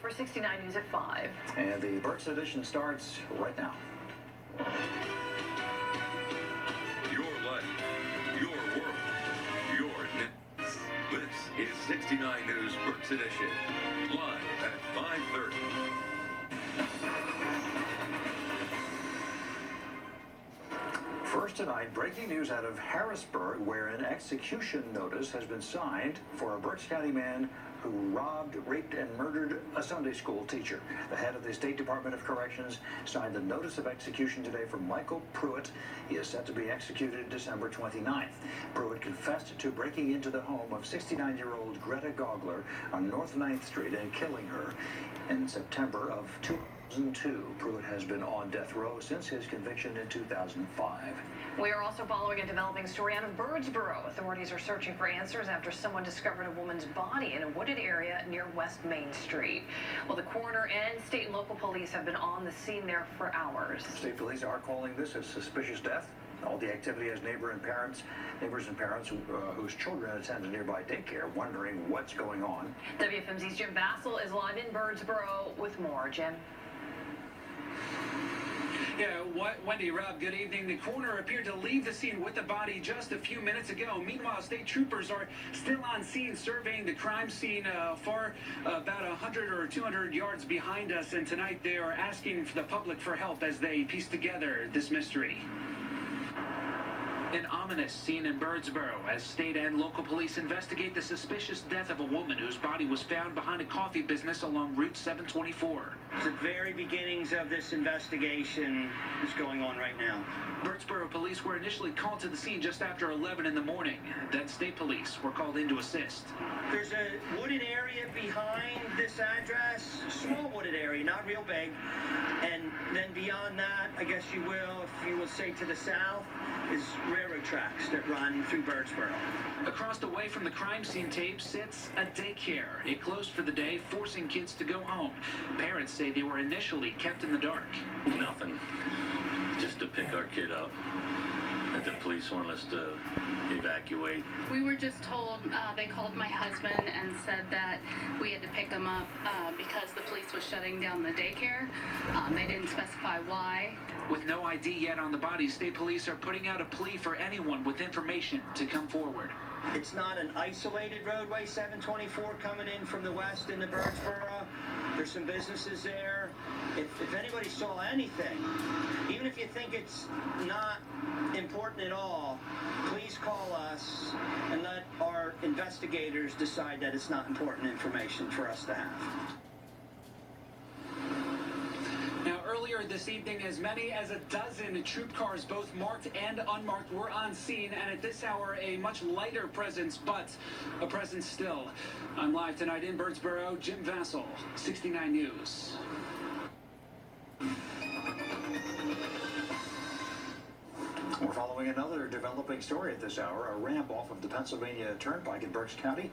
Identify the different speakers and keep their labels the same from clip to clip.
Speaker 1: for 69 News at 5.
Speaker 2: And the Berks edition starts right now.
Speaker 3: Your life, your world, your news. This is 69 News Berks edition, live at 5:30.
Speaker 2: First tonight, breaking news out of Harrisburg, where an execution notice has been signed for a Berks County man who robbed, raped, and murdered a Sunday school teacher. The head of the State Department of Corrections signed the notice of execution today for Michael Pruitt. He is set to be executed December 29th. Pruitt confessed to breaking into the home of 69-year-old Greta Gogler on North 9th Street and killing her in September of 2002. Pruitt has been on death row since his conviction in 2005.
Speaker 1: We are also following a developing story out of Birdsboro. Authorities are searching for answers after someone discovered a woman's body in a wooded area near West Main Street. Well, the coroner and state and local police have been on the scene there for hours.
Speaker 2: State police are calling this a suspicious death. All the activity has neighbors and parents whose children attend a nearby daycare wondering what's going on.
Speaker 1: WFMZ's Jim Vassell is live in Birdsboro with more. Jim.
Speaker 4: Yeah, Wendy, Rob, good evening. The coroner appeared to leave the scene with the body just a few minutes ago. Meanwhile, state troopers are still on scene surveying the crime scene far about 100 or 200 yards behind us. And tonight they are asking the public for help as they piece together this mystery. An ominous scene in Birdsboro as state and local police investigate the suspicious death of a woman whose body was found behind a coffee business along Route 724.
Speaker 5: The very beginnings of this investigation is going on right now.
Speaker 4: Birdsboro police were initially called to the scene just after 11 in the morning. Then state police were called in to assist.
Speaker 5: There's a wooded area behind this address, small wooded area, not real big. And then beyond that, I guess you will, if you will say to the south, is railroad tracks that run through Birdsboro.
Speaker 4: Across the way from the crime scene tape sits a daycare. It closed for the day, forcing kids to go home. Parents say they were initially kept in the dark.
Speaker 6: Nothing. Just to pick our kid up. That the police want us to evacuate.
Speaker 7: We were just told, they called my husband and said that we had to pick him up because the police was shutting down the daycare. They didn't specify why.
Speaker 4: With no ID yet on the body, state police are putting out a plea for anyone with information to come forward.
Speaker 5: It's not an isolated roadway, 724 coming in from the west into Birdsboro. There's some businesses there. If anybody saw anything, even if you think it's not important at all, please call us and let our investigators decide that it's not important information for us to have.
Speaker 4: Now, earlier this evening, as many as a dozen troop cars, both marked and unmarked, were on scene, and at this hour, a much lighter presence, but a presence still. I'm live tonight in Birdsboro. Jim Vassell, 69 News.
Speaker 2: We're following another developing story at this hour. A ramp off of the Pennsylvania Turnpike in Berks County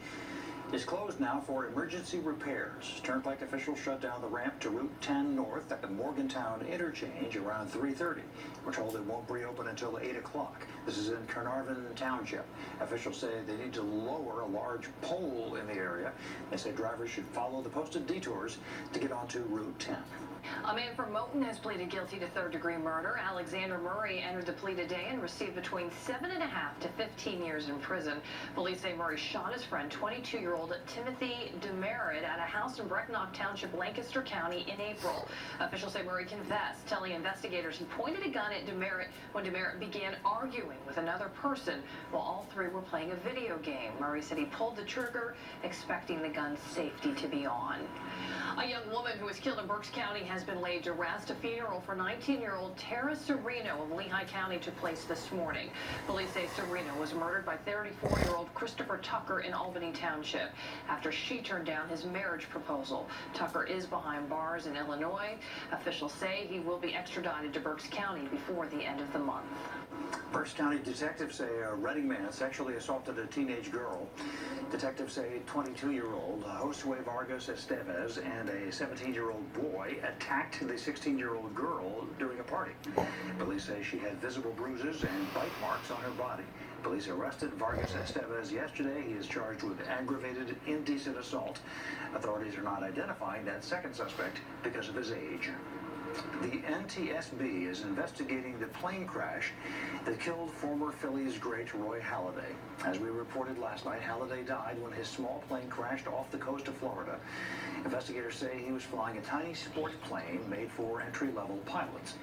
Speaker 2: is closed now for emergency repairs. Turnpike officials shut down the ramp to Route 10 North at the Morgantown interchange around 3:30. We're told it won't reopen until 8 o'clock. This is in Carnarvon Township. Officials say they need to lower a large pole in the area. They say drivers should follow the posted detours to get onto Route 10.
Speaker 1: A man from Moton has pleaded guilty to third-degree murder. Alexander Murray entered the plea today and received between 7.5 to 15 years in prison. Police say Murray shot his friend, 22-year-old Timothy Demerit, at a house in Brecknock Township, Lancaster County in April. Officials say Murray confessed, telling investigators he pointed a gun at Demerit when Demerit began arguing with another person while all three were playing a video game. Murray said he pulled the trigger, expecting the gun's safety to be on. A young woman who was killed in Berks County has been laid to rest. A funeral for 19-year-old Tara SERINO of Lehigh County took place this morning. Police say SERINO was murdered by 34-year-old Christopher Tucker in Albany Township after she turned down his marriage proposal. Tucker is behind bars in Illinois. Officials say he will be extradited to Berks County before the end of the month.
Speaker 2: Berks County detectives say a Reading man sexually assaulted a teenage girl. Detectives say 22-year-old Josue Vargas Estevez and a 17-year-old boy attacked the 16-year-old girl during a party. Police say she had visible bruises and bite marks on her body. Police arrested Vargas Estevez yesterday. He is charged with aggravated indecent assault. Authorities are not identifying that second suspect because of his age. The NTSB is investigating the plane crash that killed former Phillies great Roy Halladay. As we reported last night, Halladay died when his small plane crashed off the coast of Florida. Investigators say he was flying a tiny sport plane made for entry-level pilots.